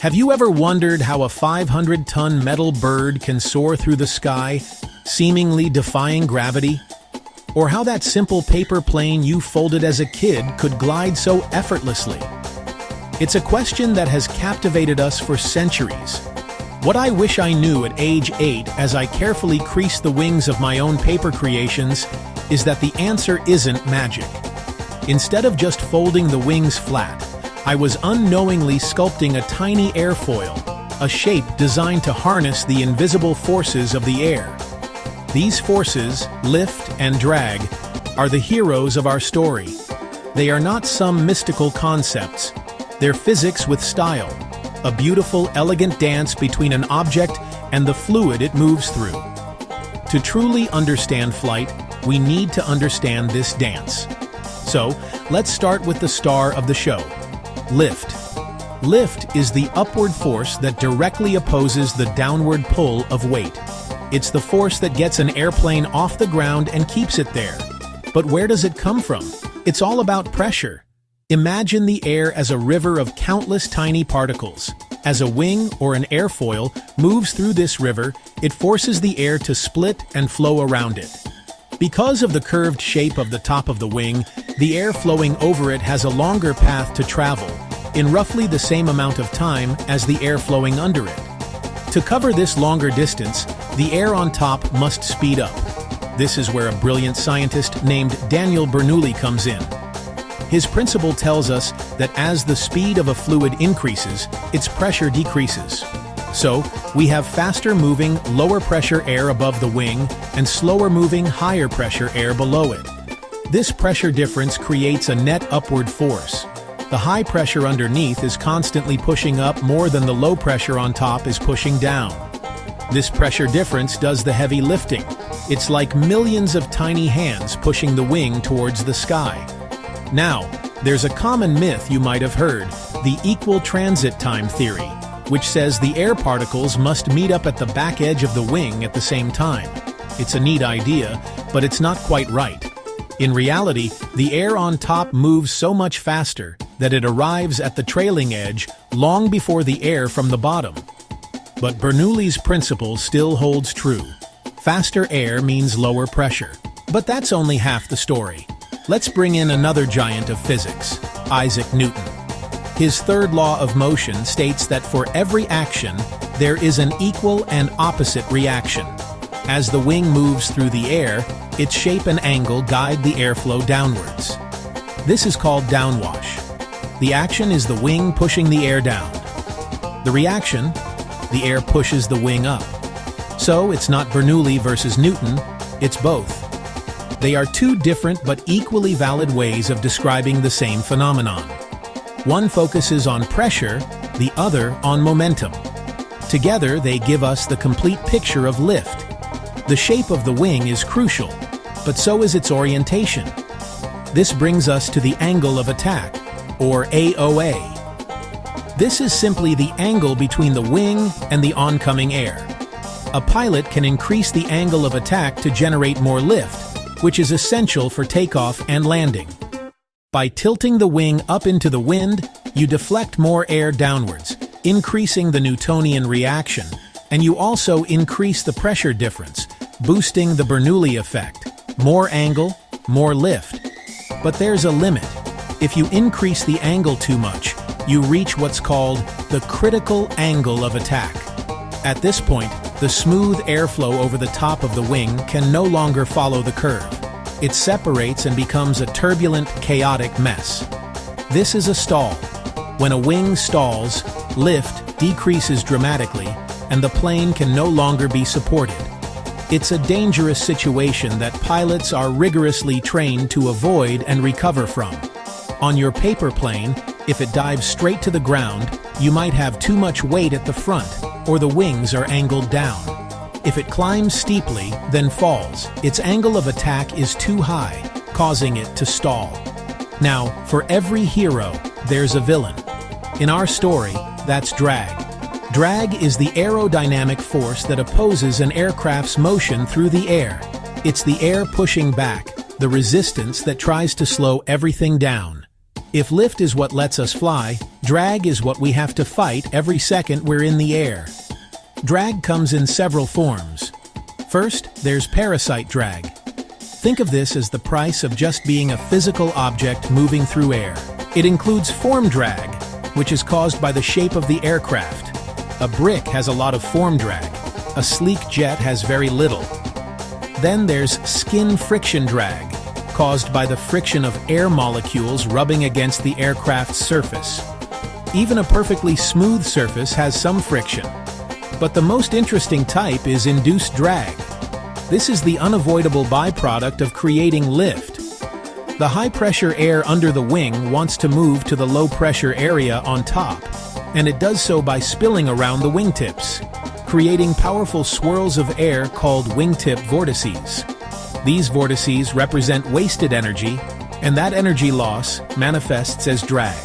Have you ever wondered how a 500-ton metal bird can soar through the sky, seemingly defying gravity? Or how that simple paper plane you folded as a kid could glide so effortlessly? It's a question that has captivated us for centuries. What I wish I knew at age 8 as I carefully creased the wings of my own paper creations is that the answer isn't magic. Instead of just folding the wings flat, I was unknowingly sculpting a tiny airfoil, a shape designed to harness the invisible forces of the air. These forces, lift and drag, are the heroes of our story. They are not some mystical concepts. They're physics with style, a beautiful, elegant dance between an object and the fluid it moves through. To truly understand flight, we need to understand this dance. So, let's start with the star of the show. Lift. Lift is the upward force that directly opposes the downward pull of weight. It's the force that gets an airplane off the ground and keeps it there. But where does it come from? It's all about pressure. Imagine the air as a river of countless tiny particles. As a wing or an airfoil moves through this river, it forces the air to split and flow around it. Because of the curved shape of the top of the wing, the air flowing over it has a longer path to travel, in roughly the same amount of time as the air flowing under it. To cover this longer distance, the air on top must speed up. This is where a brilliant scientist named Daniel Bernoulli comes in. His principle tells us that as the speed of a fluid increases, its pressure decreases. So, we have faster-moving, lower-pressure air above the wing and slower-moving, higher-pressure air below it. This pressure difference creates a net upward force. The high pressure underneath is constantly pushing up more than the low pressure on top is pushing down. This pressure difference does the heavy lifting. It's like millions of tiny hands pushing the wing towards the sky. Now, there's a common myth you might have heard, the equal transit time theory, which says the air particles must meet up at the back edge of the wing at the same time. It's a neat idea, but it's not quite right. In reality, the air on top moves so much faster that it arrives at the trailing edge long before the air from the bottom. But Bernoulli's principle still holds true. Faster air means lower pressure. But that's only half the story. Let's bring in another giant of physics, Isaac Newton. His third law of motion states that for every action, there is an equal and opposite reaction. As the wing moves through the air, its shape and angle guide the airflow downwards. This is called downwash. The action is the wing pushing the air down. The reaction, the air pushes the wing up. So it's not Bernoulli versus Newton, it's both. They are two different but equally valid ways of describing the same phenomenon. One focuses on pressure, the other on momentum. Together, they give us the complete picture of lift. The shape of the wing is crucial, but so is its orientation. This brings us to the angle of attack, or AOA. This is simply the angle between the wing and the oncoming air. A pilot can increase the angle of attack to generate more lift, which is essential for takeoff and landing. By tilting the wing up into the wind, you deflect more air downwards, increasing the Newtonian reaction, and you also increase the pressure difference, boosting the Bernoulli effect. More angle, more lift. But there's a limit. If you increase the angle too much, you reach what's called the critical angle of attack. At this point, the smooth airflow over the top of the wing can no longer follow the curve. It separates and becomes a turbulent, chaotic mess. This is a stall. When a wing stalls, lift decreases dramatically, and the plane can no longer be supported. It's a dangerous situation that pilots are rigorously trained to avoid and recover from. On your paper plane, if it dives straight to the ground, you might have too much weight at the front, or the wings are angled down. If it climbs steeply, then falls, its angle of attack is too high, causing it to stall. Now, for every hero, there's a villain. In our story, that's drag. Drag is the aerodynamic force that opposes an aircraft's motion through the air. It's the air pushing back, the resistance that tries to slow everything down. If lift is what lets us fly, drag is what we have to fight every second we're in the air. Drag comes in several forms. First, there's parasite drag. Think of this as the price of just being a physical object moving through air. It includes form drag, which is caused by the shape of the aircraft. A brick has a lot of form drag. A sleek jet has very little. Then there's skin friction drag, caused by the friction of air molecules rubbing against the aircraft's surface. Even a perfectly smooth surface has some friction. But the most interesting type is induced drag. This is the unavoidable byproduct of creating lift. The high-pressure air under the wing wants to move to the low-pressure area on top, and it does so by spilling around the wingtips, creating powerful swirls of air called wingtip vortices. These vortices represent wasted energy, and that energy loss manifests as drag.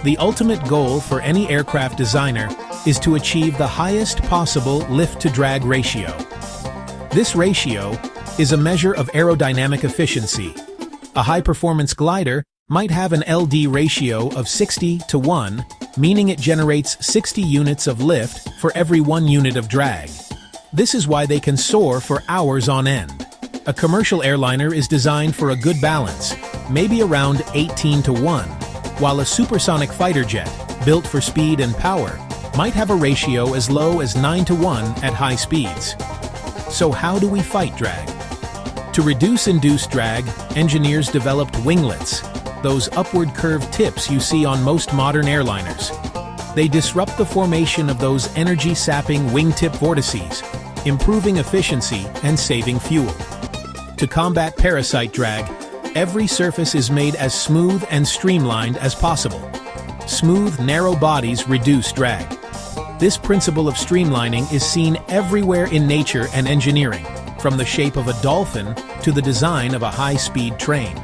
The ultimate goal for any aircraft designer is to achieve the highest possible lift-to-drag ratio. This ratio is a measure of aerodynamic efficiency. A high-performance glider might have an LD ratio of 60:1, meaning it generates 60 units of lift for every 1 unit of drag. This is why they can soar for hours on end. A commercial airliner is designed for a good balance, maybe around 18:1, while a supersonic fighter jet, built for speed and power, might have a ratio as low as 9:1 at high speeds. So how do we fight drag? To reduce induced drag, engineers developed winglets, those upward curved tips you see on most modern airliners. They disrupt the formation of those energy-sapping wingtip vortices, improving efficiency and saving fuel. To combat parasite drag, every surface is made as smooth and streamlined as possible. Smooth, narrow bodies reduce drag. This principle of streamlining is seen everywhere in nature and engineering, from the shape of a dolphin to the design of a high-speed train.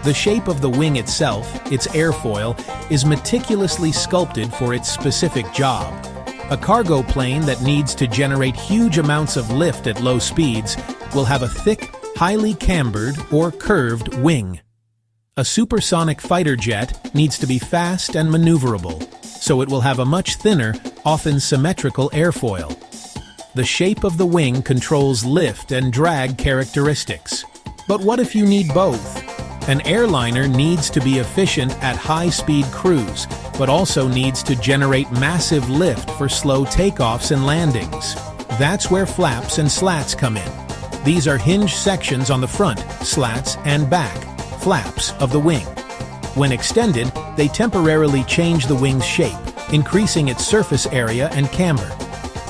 The shape of the wing itself, its airfoil, is meticulously sculpted for its specific job. A cargo plane that needs to generate huge amounts of lift at low speeds will have a thick, highly cambered or curved wing. A supersonic fighter jet needs to be fast and maneuverable, so it will have a much thinner, often symmetrical airfoil. The shape of the wing controls lift and drag characteristics. But what if you need both? An airliner needs to be efficient at high-speed cruise, but also needs to generate massive lift for slow takeoffs and landings. That's where flaps and slats come in. These are hinged sections on the front, slats, and back, flaps of the wing. When extended, they temporarily change the wing's shape, increasing its surface area and camber.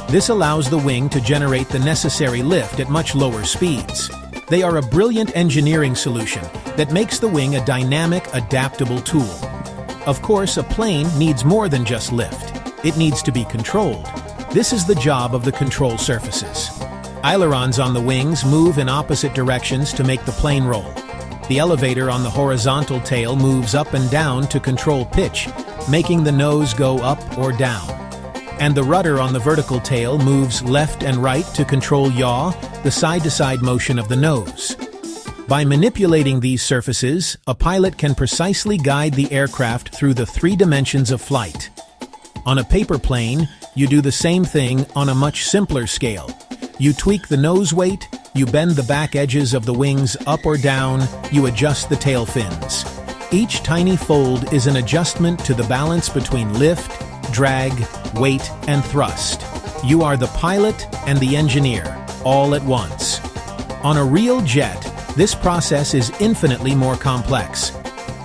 This allows the wing to generate the necessary lift at much lower speeds. They are a brilliant engineering solution that makes the wing a dynamic, adaptable tool. Of course, a plane needs more than just lift. It needs to be controlled. This is the job of the control surfaces. Ailerons on the wings move in opposite directions to make the plane roll. The elevator on the horizontal tail moves up and down to control pitch, making the nose go up or down. And the rudder on the vertical tail moves left and right to control yaw, the side-to-side motion of the nose. By manipulating these surfaces, a pilot can precisely guide the aircraft through the 3 dimensions of flight. On a paper plane, you do the same thing on a much simpler scale. You tweak the nose weight, you bend the back edges of the wings up or down, you adjust the tail fins. Each tiny fold is an adjustment to the balance between lift, drag, weight, and thrust. You are the pilot and the engineer, all at once. On a real jet, this process is infinitely more complex.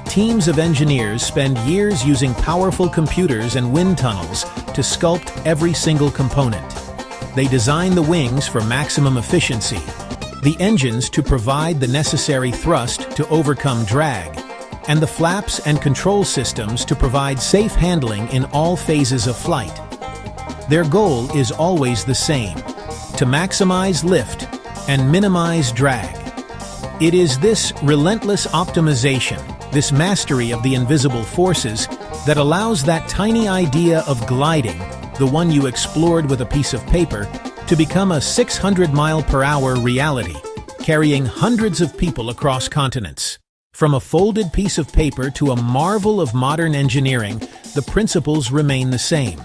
Teams of engineers spend years using powerful computers and wind tunnels to sculpt every single component. They design the wings for maximum efficiency, the engines to provide the necessary thrust to overcome drag, and the flaps and control systems to provide safe handling in all phases of flight. Their goal is always the same: to maximize lift and minimize drag. It is this relentless optimization, this mastery of the invisible forces, that allows that tiny idea of gliding, the one you explored with a piece of paper, to become a 600-mile-per-hour reality, carrying hundreds of people across continents. From a folded piece of paper to a marvel of modern engineering, the principles remain the same.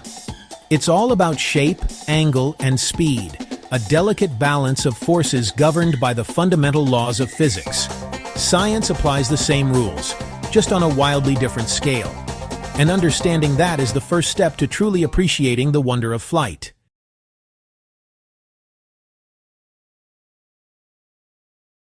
It's all about shape, angle, and speed, a delicate balance of forces governed by the fundamental laws of physics. Science applies the same rules, just on a wildly different scale. And understanding that is the first step to truly appreciating the wonder of flight.